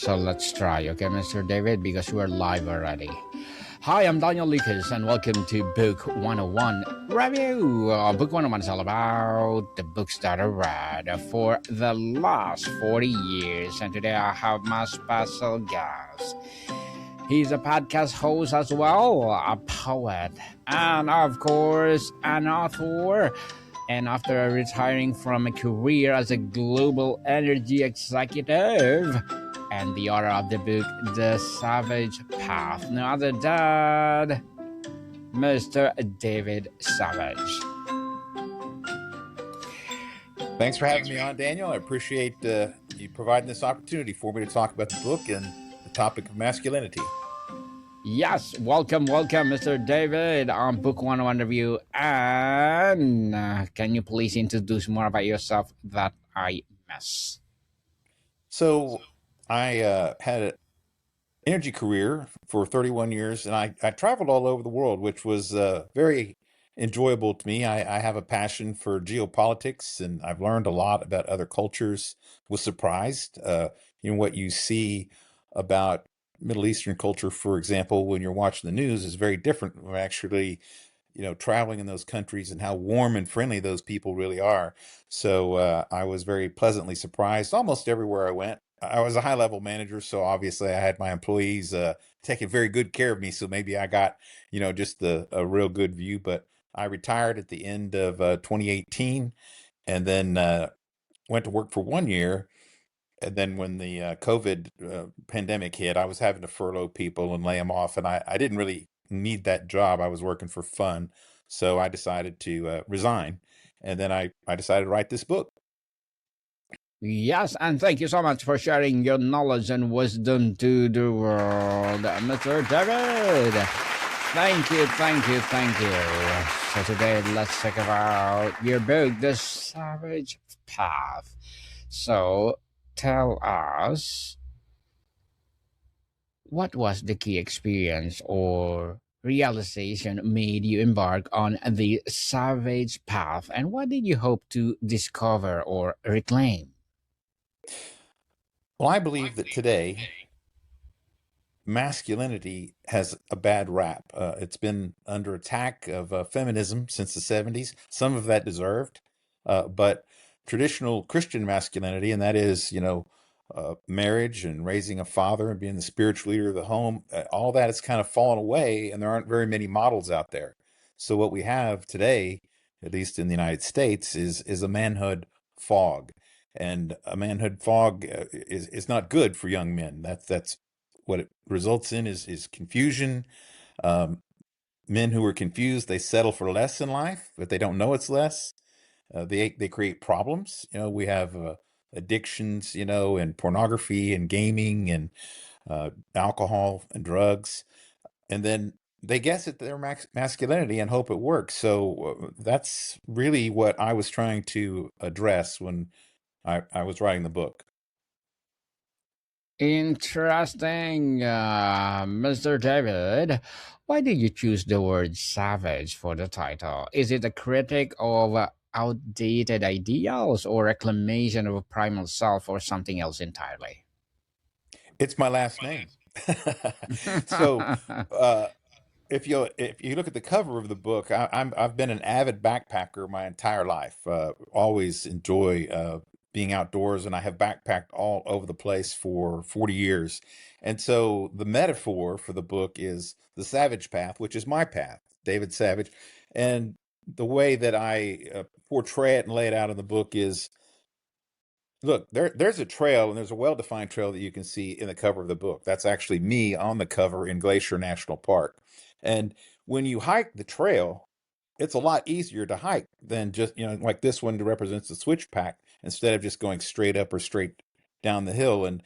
So let's try, okay, Mr. David, because we're live already. Hi, I'm Daniel Lucas, and welcome to Book 101 Review. Book 101 is all about the books that I read for the last 40 years. And today I have my special guest. He's a podcast host as well, a poet, and of course, an author. And after retiring from a career as a global energy executive, and the author of the book The Savage Path, no other than Mr. David Savage. Thanks for having me on, Daniel. I appreciate you providing this opportunity for me to talk about the book and the topic of masculinity. Yes, welcome, Mr. David, on Book 101 Review. And can you please introduce more about yourself that I miss? So I had an energy career for 31 years, and I traveled all over the world, which was very enjoyable to me. I have a passion for geopolitics, and I've learned a lot about other cultures. Was surprised, what you see about Middle Eastern culture, for example, when you're watching the news, is very different from actually, traveling in those countries and how warm and friendly those people really are. So I was very pleasantly surprised almost everywhere I went. I was a high level manager, so obviously I had my employees taking very good care of me. So maybe I got, just a real good view. But I retired at the end of 2018, and then went to work for 1 year. And then when the COVID pandemic hit, I was having to furlough people and lay them off. And I didn't really need that job. I was working for fun. So I decided to resign. And then I decided to write this book. Yes, and thank you so much for sharing your knowledge and wisdom to the world, Mr. David. Thank you. So today, let's talk about your book, The Savage Path. So tell us, what was the key experience or realization made you embark on the Savage Path, and what did you hope to discover or reclaim? Well, I believe that today masculinity has a bad rap. It's been under attack of feminism since the 70s, some of that deserved, but traditional Christian masculinity, and that is, marriage and raising a father and being the spiritual leader of the home, all that has kind of fallen away, and there aren't very many models out there. So what we have today, at least in the United States, is a manhood fog. And a manhood fog is not good for young men. That's what it results in is confusion. Um, Men who are confused, they settle for less in life, but they don't know it's less. They create problems. We have addictions, and pornography and gaming and alcohol and drugs, and then they guess at their masculinity and hope it works. So that's really what I was trying to address when I was writing the book. Interesting, Mr. David. Why did you choose the word savage for the title? Is it a critic of outdated ideals or reclamation of a primal self or something else entirely? It's my last name. So uh, if you look at the cover of the book, I've been an avid backpacker my entire life. Always enjoy being outdoors, and I have backpacked all over the place for 40 years. And so the metaphor for the book is the Savage Path, which is my path, David Savage. And the way that I portray it and lay it out in the book is, look, there's a trail, and there's a well-defined trail that you can see in the cover of the book. That's actually me on the cover in Glacier National Park. And when you hike the trail, it's a lot easier to hike than just, like this one represents the switchback, instead of just going straight up or straight down the hill. And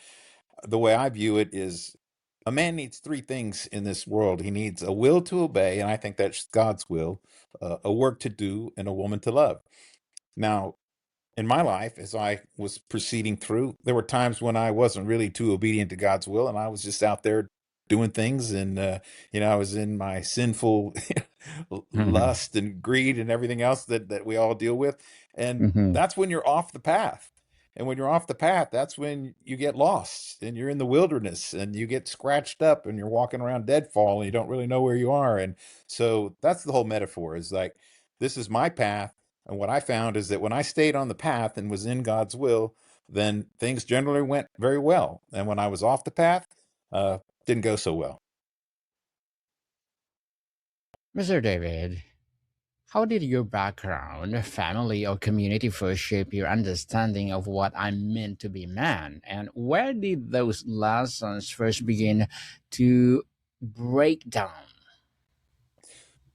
the way I view it is, a man needs three things in this world. He needs a will to obey, and I think that's God's will, a work to do, and a woman to love. Now, in my life, as I was proceeding through, there were times when I wasn't really too obedient to God's will, and I was just out there doing things, and I was in my sinful Mhm, lust and greed and everything else that we all deal with, and mhm. that's when you're off the path. And when you're off the path, that's when you get lost and you're in the wilderness and you get scratched up and you're walking around deadfall and you don't really know where you are. And so that's the whole metaphor, is like, this is my path. And what I found is that when I stayed on the path and was in God's will, then things generally went very well. And when I was off the path, didn't go so well. Mr. David, how did your background, family, or community first shape your understanding of what I meant to be man? And where did those lessons first begin to break down?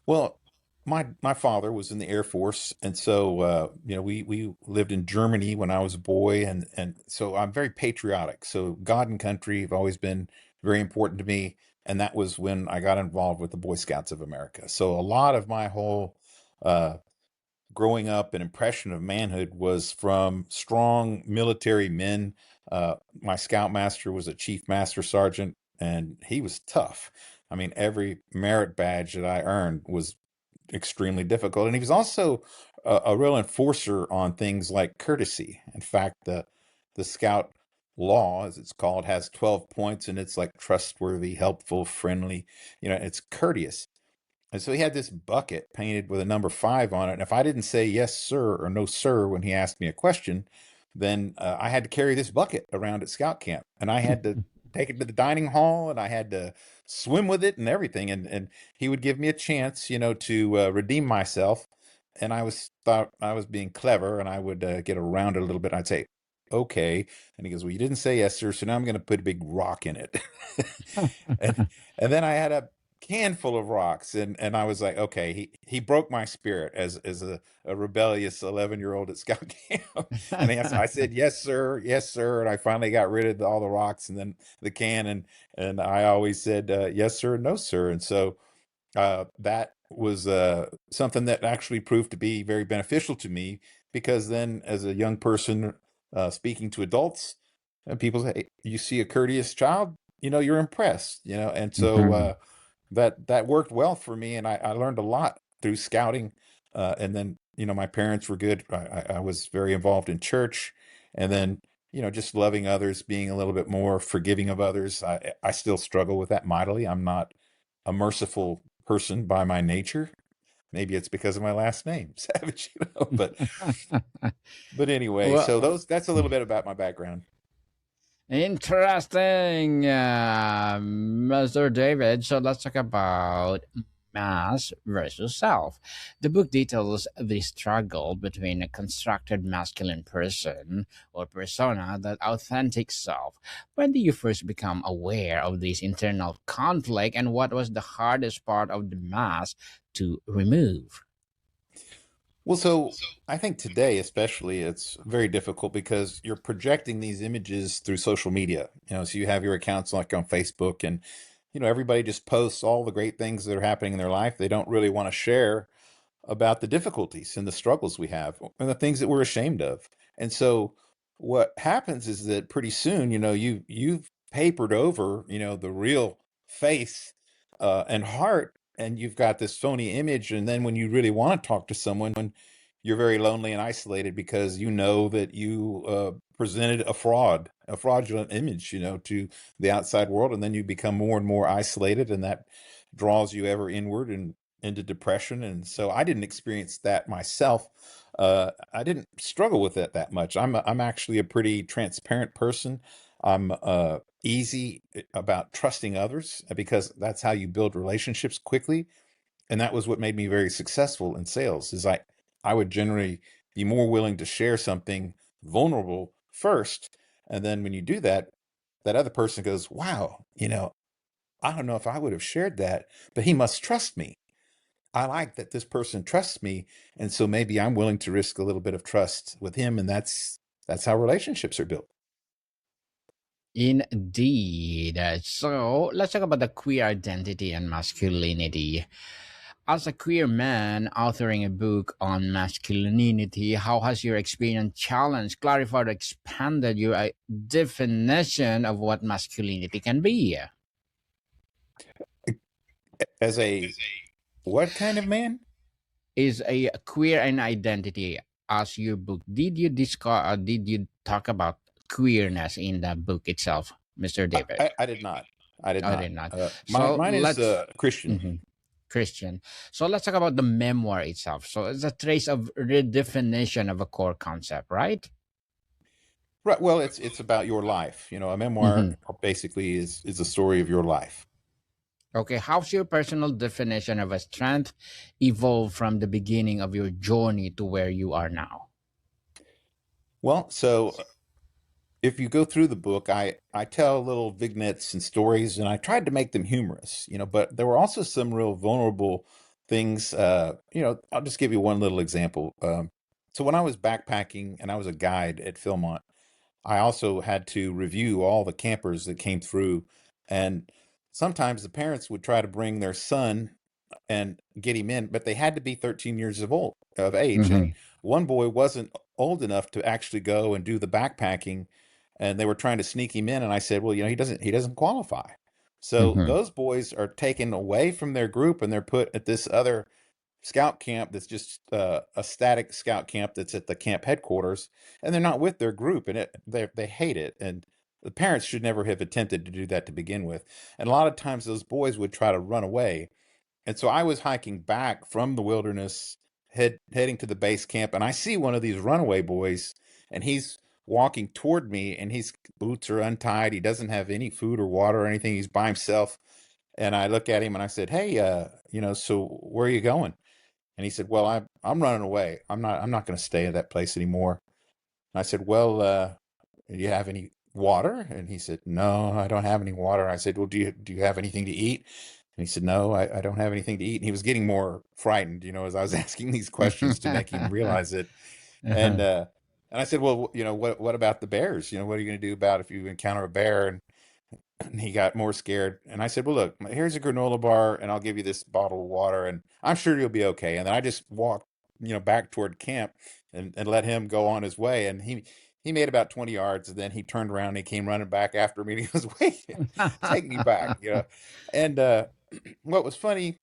Well, my father was in the Air Force, and so we lived in Germany when I was a boy, and so I'm very patriotic. So God and country have always been very important to me, and that was when I got involved with the Boy Scouts of America. So a lot of my whole uh, growing up, an impression of manhood was from strong military men. My scoutmaster was a chief master sergeant, and he was tough. I mean, every merit badge that I earned was extremely difficult. And he was also a real enforcer on things like courtesy. In fact, the scout law, as it's called, has 12 points, and it's like trustworthy, helpful, friendly. It's courteous. And so he had this bucket painted with a number 5 on it. And if I didn't say yes, sir, or no, sir, when he asked me a question, then I had to carry this bucket around at scout camp. And I had to take it to the dining hall and I had to swim with it and everything. And he would give me a chance, to redeem myself. And thought I was being clever and I would get around it a little bit. I'd say, okay. And he goes, well, you didn't say yes, sir. So now I'm going to put a big rock in it. and, and then I had a can full of rocks and I was like, okay, he broke my spirit as a rebellious 11-year-old at scout camp. And I said yes sir, and I finally got rid of all the rocks and then the can, and I always said yes sir, no sir. And so that was something that actually proved to be very beneficial to me, because then as a young person speaking to adults, and people say, you see a courteous child, you're impressed, and so Mhm. that worked well for me, and I learned a lot through scouting. And then my parents were good. I was very involved in church, and then just loving others, being a little bit more forgiving of others. I still struggle with that mightily. I'm not a merciful person by my nature. Maybe it's because of my last name, Savage, but anyway, so Well, that's a little bit about my background. interesting, Mr. David. So let's talk about mass versus self. The book details the struggle between a constructed masculine person or persona, that authentic self. When did you first become aware of this internal conflict, and what was the hardest part of the mask to remove? Well, so I think today, especially, it's very difficult because you're projecting these images through social media. So you have your accounts like on Facebook, and everybody just posts all the great things that are happening in their life. They don't really want to share about the difficulties and the struggles we have and the things that we're ashamed of. And so what happens is that pretty soon, you've papered over, the real face and heart, and you've got this phony image. And then when you really want to talk to someone, you're very lonely and isolated because you know that you presented a fraudulent image, to the outside world. And then you become more and more isolated, and that draws you ever inward and into depression. And so I didn't experience that myself. I didn't struggle with it that much. I'm actually a pretty transparent person. I'm easy about trusting others because that's how you build relationships quickly. And that was what made me very successful in sales. Is I would generally be more willing to share something vulnerable first, and then when you do that, that other person goes, "Wow, I don't know if I would have shared that, but he must trust me. I like that this person trusts me, and so maybe I'm willing to risk a little bit of trust with him." And that's how relationships are built. Indeed. So let's talk about the queer identity and masculinity. As a queer man authoring a book on masculinity, how has your experience challenged, clarified, or expanded your definition of what masculinity can be? As a what kind of man? Is a queer an identity? as your book, did you discuss? Did you talk about queerness in the book itself, Mister David? I did not. I did I not. did not. Mine So mine is let's Christian. mhm, Christian. So let's talk about the memoir itself. So it's a trace of redefinition of a core concept, right? Right. Well, it's about your life. You know, a memoir Hmm. basically is a story of your life. Okay, how's your personal definition of a strength evolved from the beginning of your journey to where you are now? Well, so if you go through the book, I tell little vignettes and stories, and I tried to make them humorous, you know, but there were also some real vulnerable things. You know, I'll just give you one little example. So when I was backpacking and I was a guide at Philmont, I also had to review all the campers that came through, and sometimes the parents would try to bring their son and get him in, but they had to be 13 years of age. And Hmm. one boy wasn't old enough to actually go and do the backpacking, and they were trying to sneak him in. And I said, well, you know, he doesn't qualify. So Hmm. those boys are taken away from their group and they're put at this other scout camp that's just a static scout camp that's at the camp headquarters, and they're not with their group, and they hate it. And the parents should never have attempted to do that to begin with. And a lot of times those boys would try to run away, and so I was hiking back from the wilderness, heading to the base camp, and I see one of these runaway boys, and he's walking toward me, and his boots are untied. He doesn't have any food or water or anything. He's by himself. And I look at him and I said, "Hey, you know, so where are you going?" And he said, "Well, I'm running away. I'm not going to stay at that place anymore." And I said, "Well, do you have any water?" And he said, "No, I don't have any water." I said, "Well, do you have anything to eat?" And he said, "No, I don't have anything to eat." And he was getting more frightened, you know, as I was asking these questions to make him realize it. And Uh-huh. and I said, "Well, you know, what about the bears? You know, what are you going to do about if you encounter a bear?" And he got more scared. And I said, "Well, look, here's a granola bar, and I'll give you this bottle of water, and I'm sure you'll be okay." And then I just walked, you know, back toward camp and let him go on his way. And he made about 20 yards, and then he turned around and he came running back after me. And he goes, "Wait, take me back," you know. And what was funny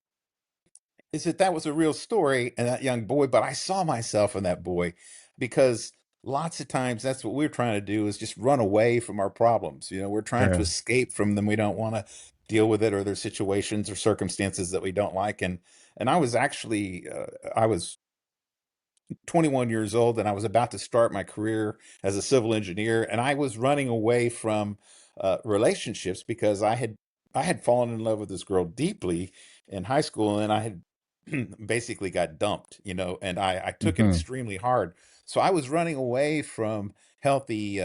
is that that was a real story and that young boy, but I saw myself in that boy, because lots of times that's what we're trying to do, is just run away from our problems. You know, we're trying to True. escape from them. We don't want to deal with it, or there's situations or circumstances that we don't like. And I was actually I was 21 years old, and I was about to start my career as a civil engineer, and I was running away from relationships because I had fallen in love with this girl deeply in high school, and I had basically got dumped, you know, and I took it Hmm. extremely hard. So I was running away from healthy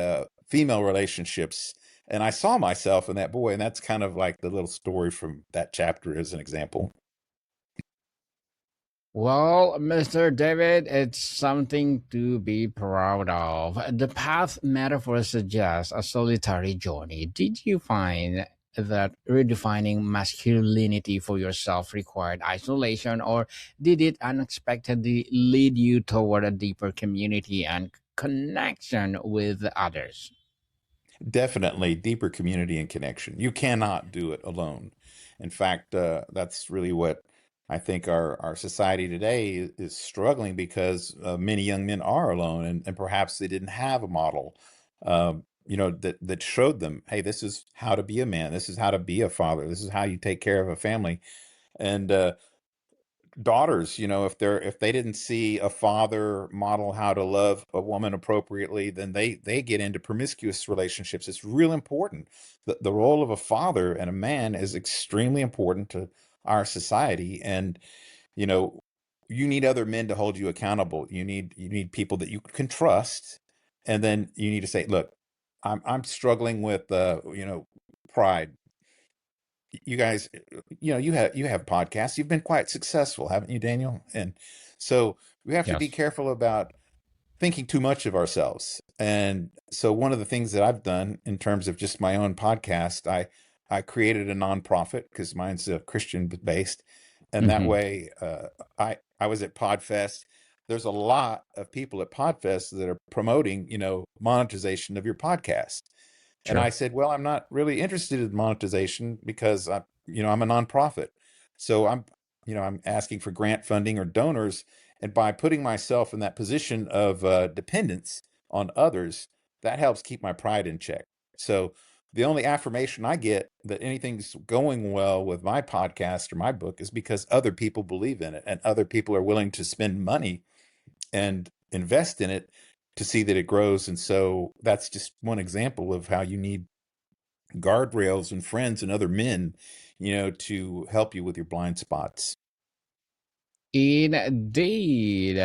female relationships, and I saw myself in that boy, and that's kind of like the little story from that chapter as an example. Well, Mr. David, it's something to be proud of. The path metaphor suggests a solitary journey. Did you find that redefining masculinity for yourself required isolation, or did it unexpectedly lead you toward a deeper community and connection with others? Definitely deeper community and connection. You cannot do it alone. In fact, that's really what I think our society today is struggling, because many young men are alone, and perhaps they didn't have a model, you know, that showed them, hey, this is how to be a man, this is how to be a father, this is how you take care of a family. And daughters, you know, if they didn't see a father model how to love a woman appropriately, then they get into promiscuous relationships. It's real important. The role of a father and a man is extremely important to our society. And you know, you need other men to hold you accountable. You need people that you can trust, and then you need to say, look, I'm struggling with you know, pride. You guys, you know, you have podcasts. You've been quite successful, haven't you, Daniel? And so we have to be Yes. careful about thinking too much of ourselves. And so one of the things that I've done in terms of just my own podcast, I created a nonprofit because mine's Christian based, and that Hmm. way, I was at Podfest. There's a lot of people at Podfest that are promoting, you know, monetization of your podcast. And I True. said, well, I'm not really interested in monetization because you know, I'm a nonprofit. So I'm, you know, I'm asking for grant funding or donors. And by putting myself in that position of dependence on others, that helps keep my pride in check. So the only affirmation I get that anything's going well with my podcast or my book is because other people believe in it and other people are willing to spend money and invest in it to see that it grows. And so that's just one example of how you need guardrails and friends and other men, to help you with your blind spots. Indeed.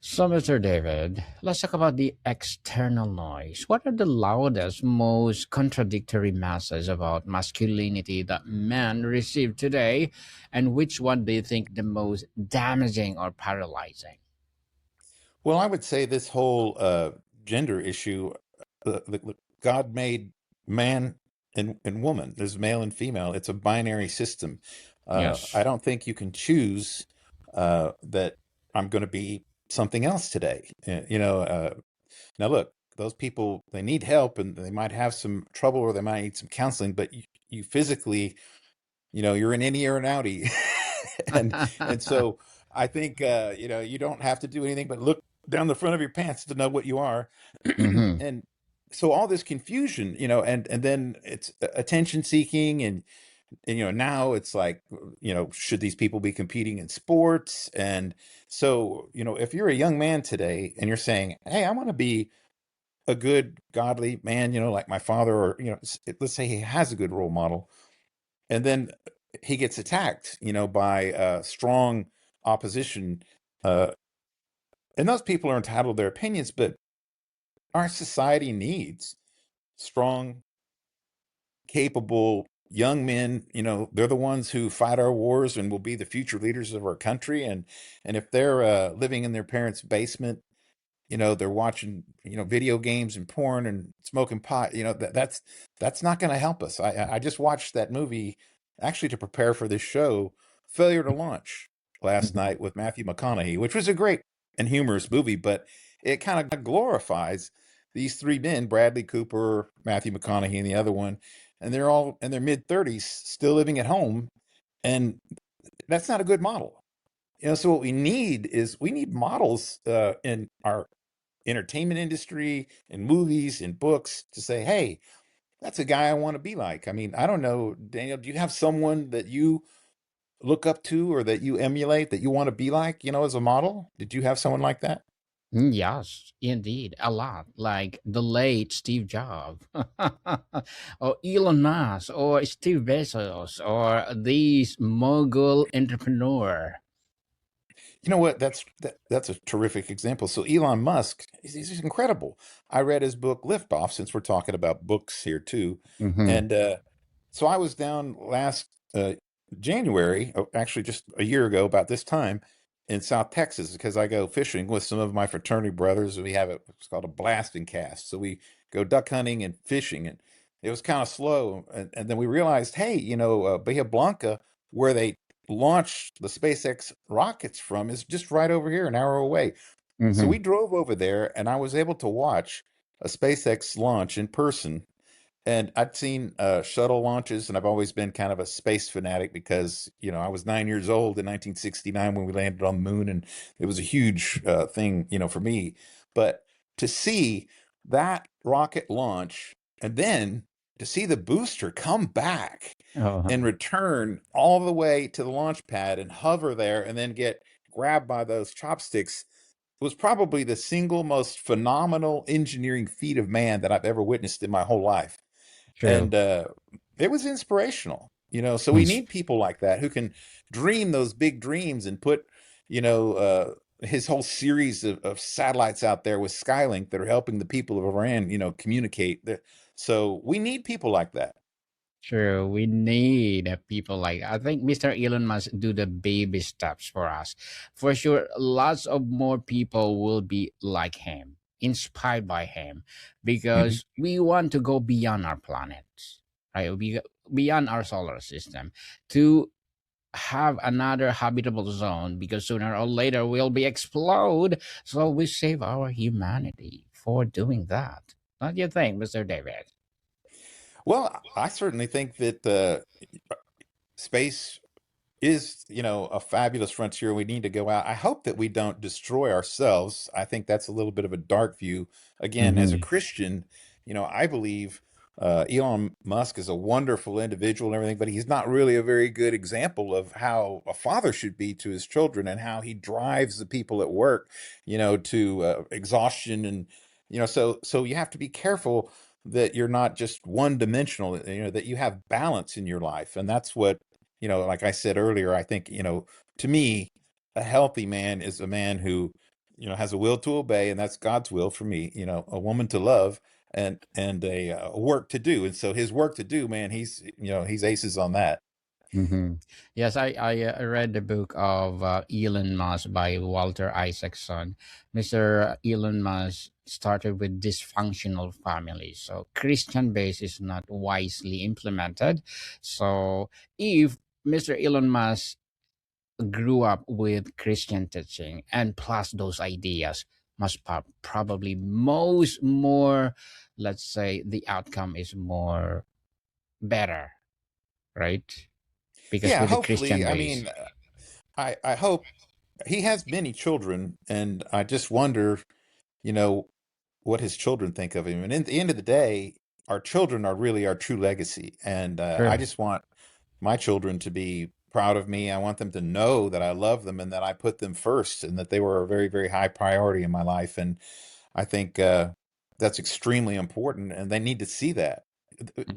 So, Mr. David, let's talk about the external noise. What are the loudest, most contradictory messages about masculinity that men receive today, and which one do you think the most damaging or paralyzing? Well, I would say this whole gender issue, God made man and woman. There's male and female. It's a binary system. I Yes. don't think you can choose that I'm going to be something else today. Now, look, those people, they need help and they might have some trouble or they might need some counseling, but you physically, you're an innie or an outie. And so I think, you don't have to do anything but look down the front of your pants to know what you are. Hmm. And so all this confusion, and then it's attention seeking and now it's like, should these people be competing in sports? And so, if you're a young man today and you're saying, hey, I want to be a good godly man, like my father, or let's say he has a good role model, and then he gets attacked, by strong opposition, uh, and those people are entitled to their opinions, but our society needs strong, capable young men. They're the ones who fight our wars and will be the future leaders of our country. And if they're living in their parents' basement, they're watching, video games and porn and smoking pot, that's not going to help us. I just watched that movie actually to prepare for this show, Failure to Launch, last night with Matthew McConaughey, which was a great and humorous movie, but it kind of glorifies these three men, Bradley Cooper, Matthew McConaughey, and the other one, and they're all in their mid 30s still living at home, and that's not a good model. So what we need is we need models in our entertainment industry, in movies, in books, to say, hey, that's a guy I want to be like. I mean, I don't know, Daniel, do you have someone that you look up to or that you emulate that you want to be like, as a model? Did you have someone like that? Yes, indeed, a lot. Like the late Steve Jobs, or Elon Musk, or Steve Bezos, or these mogul entrepreneur. You know what? That's a terrific example. So Elon Musk, he's incredible. I read his book Liftoff, since we're talking about books here too, Hmm. and so I was down last January, actually just a year ago, about this time, in South Texas because I go fishing with some of my fraternity brothers. We have it's called a blasting cast, so we go duck hunting and fishing, and it was kind of slow, and then we realized, hey, Bahia Blanca, where they launched the SpaceX rockets from, is just right over here, an hour away. So we Hmm. drove over there, and I was able to watch a SpaceX launch in person. And I'd seen shuttle launches, and I've always been kind of a space fanatic because, I was 9 years old in 1969 when we landed on the moon, and it was a huge thing, for me. But to see that rocket launch and then to see the booster come back Oh, and return all the way to the launch pad and hover there and then get grabbed by those chopsticks was probably the single most phenomenal engineering feat of man that I've ever witnessed in my whole life. true. And it was inspirational. So we need people like that who can dream those big dreams and put, his whole series of satellites out there with Skylink that are helping the people of Iran, communicate. So we need people like that. True. We need people like I think Mr. Elon must do the baby steps for us. For sure, lots of more people will be like him, inspired by him, Mhm. because we want to go beyond our planet, right? Beyond our solar system to have another habitable zone because sooner or later we'll be explode. So we save our humanity for doing that. Don't you think, Mr. David? Well, I certainly think that space is, a fabulous frontier. We need to go out. I hope that we don't destroy ourselves. I think that's a little bit of a dark view. Again, as a Mm-hmm. Christian, I believe Elon Musk is a wonderful individual and everything, but he's not really a very good example of how a father should be to his children and how he drives the people at work, to exhaustion. And, so you have to be careful that you're not just one dimensional, that you have balance in your life. And that's what, like I said earlier, I think, to me, a healthy man is a man who, has a will to obey, and that's God's will for me, a woman to love and a work to do. And so his work to do, man, he's aces on that. Mm-hmm. Yes, I read the book of Elon Musk by Walter Isaacson. Mr. Elon Musk started with dysfunctional families. So Christian base is not wisely implemented. So if Mr. Elon Musk grew up with Christian teaching and plus those ideas, must probably most more, let's say the outcome is more better, right? Because Yeah, with the Christian hopefully. I base. mean, I hope he has many children, and I just wonder, you know, what his children think of him. And in the end of the day, our children are really our true legacy. And I True. just want my children to be proud of me. I want them to know that I love them and that I put them first and that they were a very, very high priority in my life. And I think that's extremely important, and they need to see that.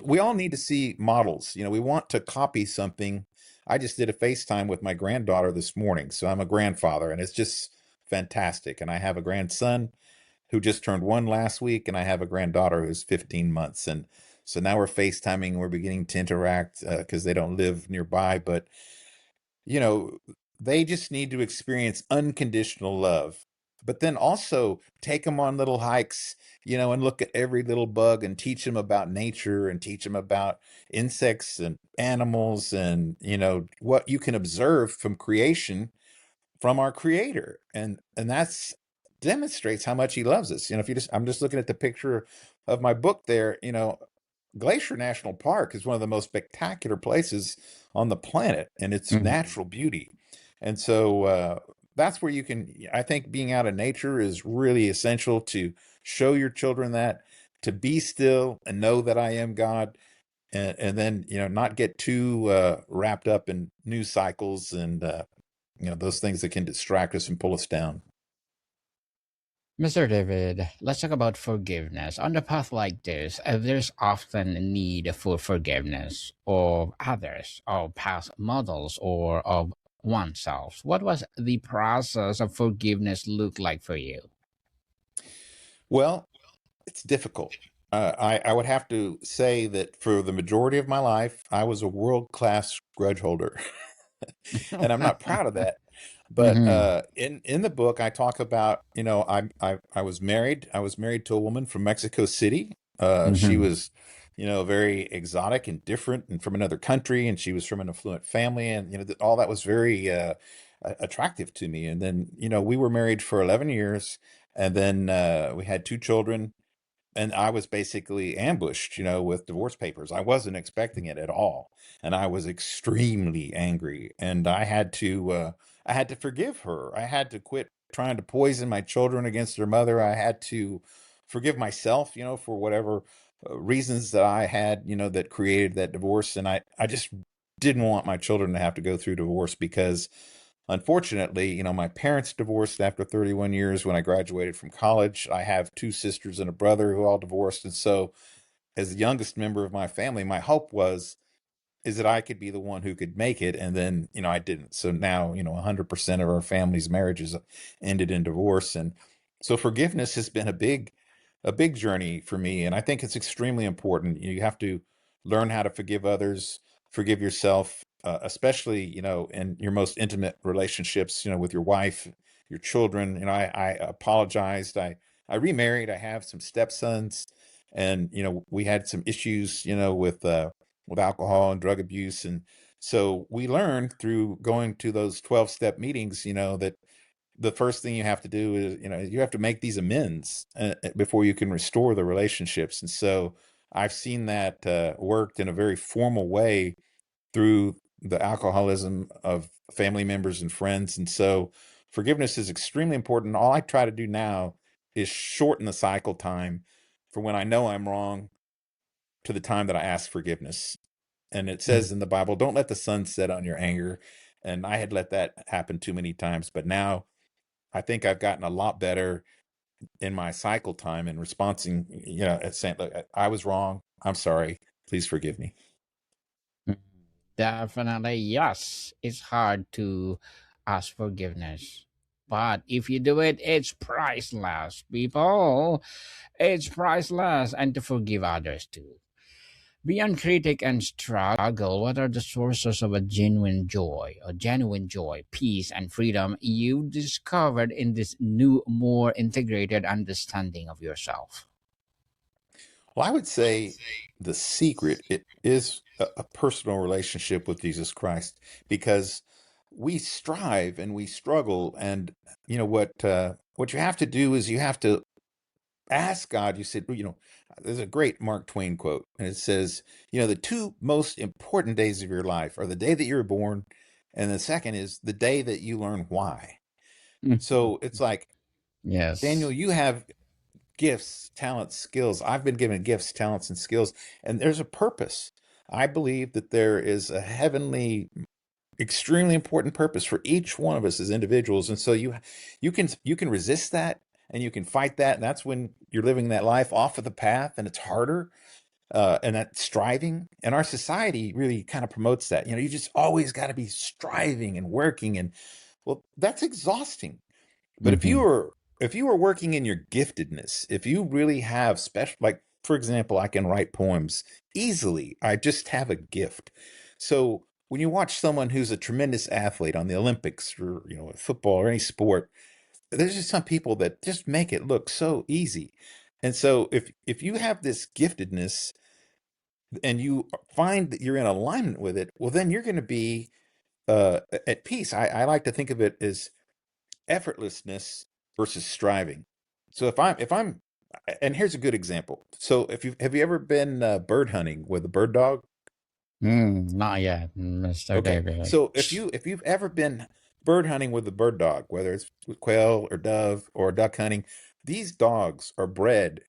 We all need to see models. We want to copy something. I just did a FaceTime with my granddaughter this morning, so I'm a grandfather, and it's just fantastic. And I have a grandson who just turned 1 last week, and I have a granddaughter who's 15 months. And so now we're FaceTiming, we're beginning to interact because they don't live nearby, but you know, they just need to experience unconditional love. But then also take them on little hikes, and look at every little bug and teach them about nature and teach them about insects and animals and, what you can observe from creation from our creator. And that's demonstrates how much he loves us. If you just I'm just looking at the picture of my book there, Glacier National Park is one of the most spectacular places on the planet and its Mhm. natural beauty. And so that's where I think being out in nature is really essential to show your children that, to be still and know that I am God. And then, not get too wrapped up in news cycles and, those things that can distract us and pull us down. Mr. David, let's talk about forgiveness. On the path like this, there's often a need for forgiveness of others, of past models, or of oneself. What was the process of forgiveness look like for you? Well, it's difficult. I would have to say that for the majority of my life, I was a world-class grudge holder. And I'm not proud of that. But Mm-hmm. in the book, I talk about, I was married. I was married to a woman from Mexico City. She Mm-hmm. was, very exotic and different and from another country, and she was from an affluent family, and all that was very attractive to me. And then, we were married for 11 years, and then we had 2 children, and I was basically ambushed, with divorce papers. I wasn't expecting it at all, and I was extremely angry. And I had to forgive her. I had to quit trying to poison my children against their mother. I had to forgive myself, for whatever reasons that I had, that created that divorce. And I just didn't want my children to have to go through divorce because unfortunately, my parents divorced after 31 years when I graduated from college. I have 2 sisters and a brother who all divorced. And so, as the youngest member of my family, my hope is that I could be the one who could make it. And then, I didn't. So now, 100% of our family's marriages ended in divorce. And so forgiveness has been a big journey for me. And I think it's extremely important. You have to learn how to forgive others, forgive yourself, especially, in your most intimate relationships, with your wife, your children. I apologized. I remarried. I have some stepsons, and, we had some issues, with alcohol and drug abuse. And so we learned through going to those 12-step meetings, that the first thing you have to do is, you have to make these amends before you can restore the relationships. And so I've seen that worked in a very formal way through the alcoholism of family members and friends. And so forgiveness is extremely important. All I try to do now is shorten the cycle time from when I know I'm wrong to the time that I ask forgiveness. And it says in the Bible, don't let the sun set on your anger. And I had let that happen too many times. But now I think I've gotten a lot better in my cycle time and responding, saying, look, I was wrong. I'm sorry. Please forgive me. Mhm. Definitely, yes. It's hard to ask forgiveness. But if you do it, it's priceless, people. It's priceless. And to forgive others too. Beyond critic and struggle, what are the sources of a genuine joy, peace, and freedom you discovered in this new, more integrated understanding of yourself? Well, I would say the secret it is a personal relationship with Jesus Christ because we strive and we struggle, and what you have to do is you have to ask God. You said, there's a great Mark Twain quote, and it says, the two most important days of your life are the day that you were born, and the second is the day that you learn why. Mhm. So it's like, Daniel, Yes. you have gifts, talents, skills. I've been given gifts, talents, and skills, and there's a purpose. I believe that there is a heavenly, extremely important purpose for each one of us as individuals, and so you can resist that and you can fight that, and that's when you're living that life off of the path, and it's harder. And that striving, and our society really kind of promotes that. You just always got to be striving and working, and well, that's exhausting. But if you Hmm. are if you are working in your giftedness, if you really have special, like for example, I can write poems easily. I just have a gift. So when you watch someone who's a tremendous athlete on the Olympics or football or any sport, there's just some people that just make it look so easy. And so if you have this giftedness and you find that you're in alignment with it, well, then you're going to be at peace. I like to think of it as effortlessness versus striving. So if I'm and here's a good example. So if you have you ever been bird hunting with a bird dog? Not yet, Mr. Okay. David. So if you've ever been bird hunting with a bird dog, whether it's with quail or dove or duck hunting, these dogs are bred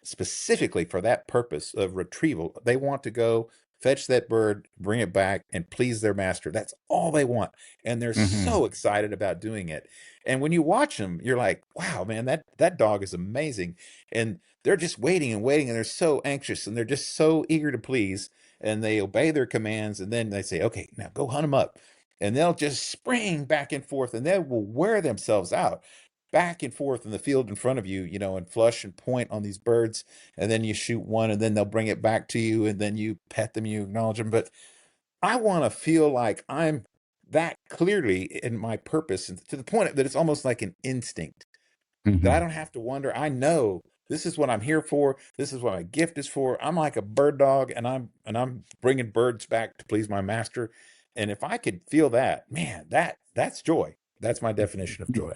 specifically for that purpose of retrieval. They want to go fetch that bird, bring it back, and please their master. That's all they want. And they're Hmm. so excited about doing it. And when you watch them, you're like, wow, man, that dog is amazing. And they're just waiting and waiting, and they're so anxious, and they're just so eager to please. And they obey their commands, and then they say, okay, now go hunt them up. And they'll just spring back and forth, and they will wear themselves out back and forth in the field in front of you, and flush and point on these birds, and then you shoot one, and then they'll bring it back to you, and then you pet them, you acknowledge them. But I want to feel like I'm that clearly in my purpose, and to the point that it's almost like an instinct that I Hmm. don't have to wonder. I know this is what I'm here for. This is what my gift is for. I'm like a bird dog, and I'm bringing birds back to please my master. And if I could feel that, man, that's joy. That's my definition of joy.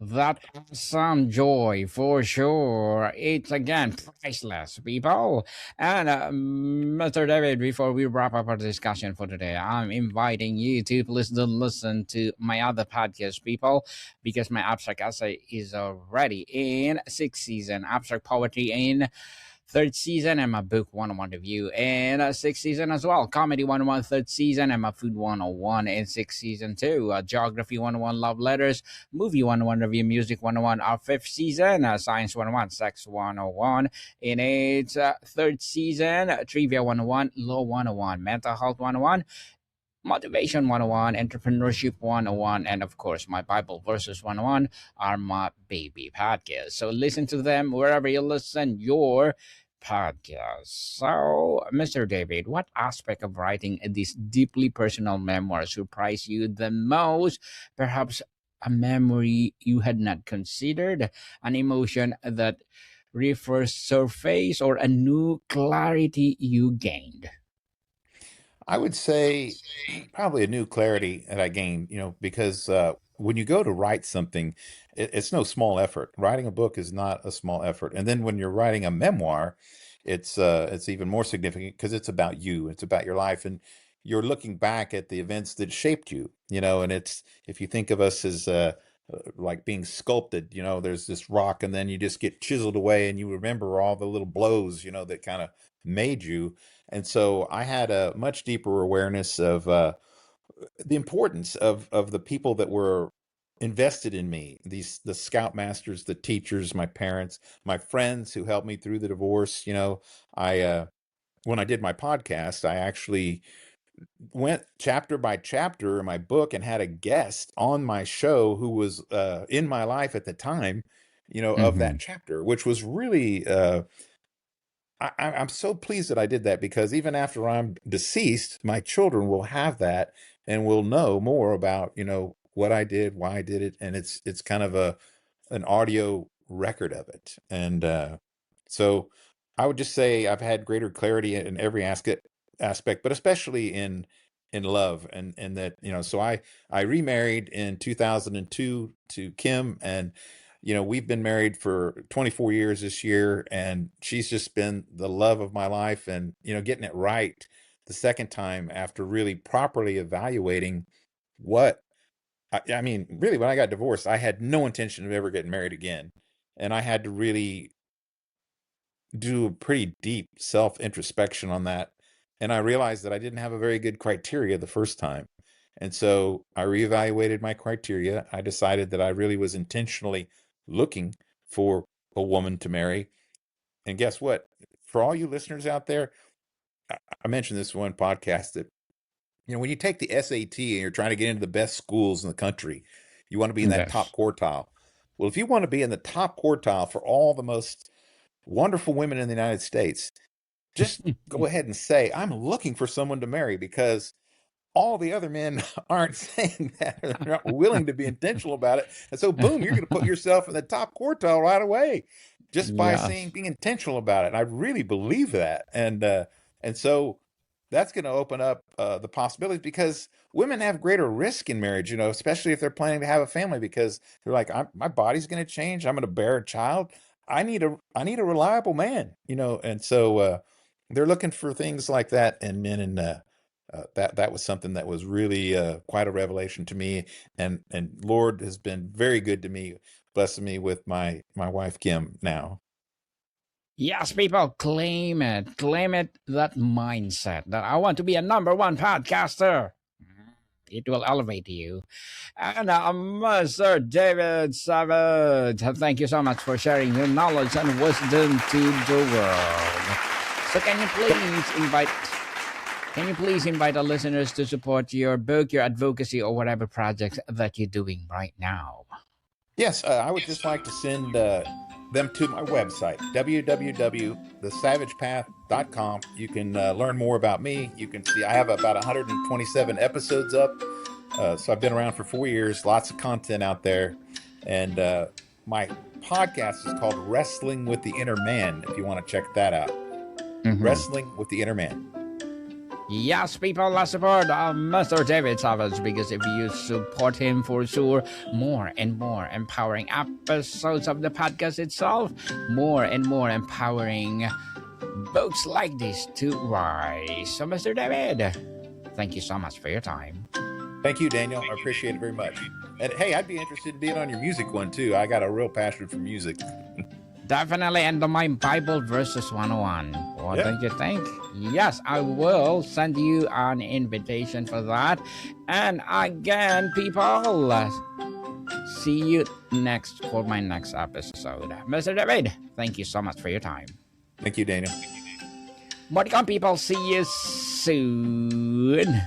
That some joy for sure. It's again priceless, people. And Mr. David, before we wrap up our discussion for today, I'm inviting you to please do listen to my other podcast, people, because my abstract essay is already in sixth season. Abstract poetry in third season, and my book 101 review in sixth season as well. Comedy 101 third season, and my food 101 in sixth season too. Geography 101 love letters, movie 101 review, music 101 our fifth season, science 101, sex 101 in its third season, trivia 101, law 101, mental health 101, Motivation 101, Entrepreneurship 101, and of course, my Bible Verses 101 are my baby podcasts. So listen to them wherever you listen your podcast. So, Mr. David, what aspect of writing these deeply personal memoirs surprised you the most? Perhaps a memory you had not considered, an emotion that refers surface, or a new clarity you gained? I would say probably a new clarity that I gained, because when you go to write something, it's no small effort. Writing a book is not a small effort. And then when you're writing a memoir, it's even more significant because it's about you. It's about your life. And you're looking back at the events that shaped you, and it's, if you think of us as like being sculpted, there's this rock and then you just get chiseled away and you remember all the little blows, that kind of made you. And so I had a much deeper awareness of the importance of the people that were invested in me, the scoutmasters, the teachers, my parents, my friends who helped me through the divorce. I when I did my podcast, I actually went chapter by chapter in my book and had a guest on my show who was in my life at the time, of Mm-hmm. that chapter, which was really I'm so pleased that I did that, because even after I'm deceased, my children will have that and will know more about, what I did, why I did it, and it's kind of an audio record of it. And so I would just say I've had greater clarity in every aspect, but especially in love, and that, so I remarried in 2002 to Kim, and we've been married for 24 years this year, and she's just been the love of my life. And, getting it right the second time after really properly evaluating what I mean, really, when I got divorced, I had no intention of ever getting married again. And I had to really do a pretty deep self introspection on that. And I realized that I didn't have a very good criteria the first time. And so I reevaluated my criteria. I decided that I really was intentionally looking for a woman to marry. And guess what? For all you listeners out there, I mentioned this one podcast that, when you take the SAT and you're trying to get into the best schools in the country, you want to be in that top Yes. quartile. Well, if you want to be in the top quartile for all the most wonderful women in the United States, just go ahead and say, I'm looking for someone to marry, because all the other men aren't saying that. They're not willing to be intentional about it. And so, boom, you're going to put yourself in the top quartile right away just by Yes. saying, being intentional about it. And I really believe that. And so that's going to open up the possibilities, because women have greater risk in marriage, especially if they're planning to have a family, because they're like, my body's going to change. I'm going to bear a child. I need a reliable man, and so they're looking for things like that in men. And that was something that was really quite a revelation to me. And Lord has been very good to me, blessing me with my wife Kim now. Yes, people, claim it. Claim it, that mindset that I want to be a number one podcaster. It will elevate you. And Mr. David Savage, thank you so much for sharing your knowledge and wisdom to the world. So can you please invite the listeners to support your book, your advocacy, or whatever projects that you're doing right now? Yes, I would just like to send them to my website, www.thesavagepath.com. You can learn more about me. You can see I have about 127 episodes up. So I've been around for 4 years, lots of content out there. And my podcast is called Wrestling with the Inner Man, if you want to check that out. Mhm. Wrestling with the Inner Man. Yes, people, let's support Mr. David Savage, because if you support him, for sure, more and more empowering episodes of the podcast itself, more and more empowering books like this to rise. So, Mr. David, thank you so much for your time. Thank you, Daniel. I appreciate it very much. And hey, I'd be interested in being on your music one too. I got a real passion for music. Definitely, and my Bible Verses 101. What Yeah. don't you think? Yes, I will send you an invitation for that. And again, people, see you next for my next episode. Mr. David, thank you so much for your time. Thank you, Daniel. Welcome, people. See you soon.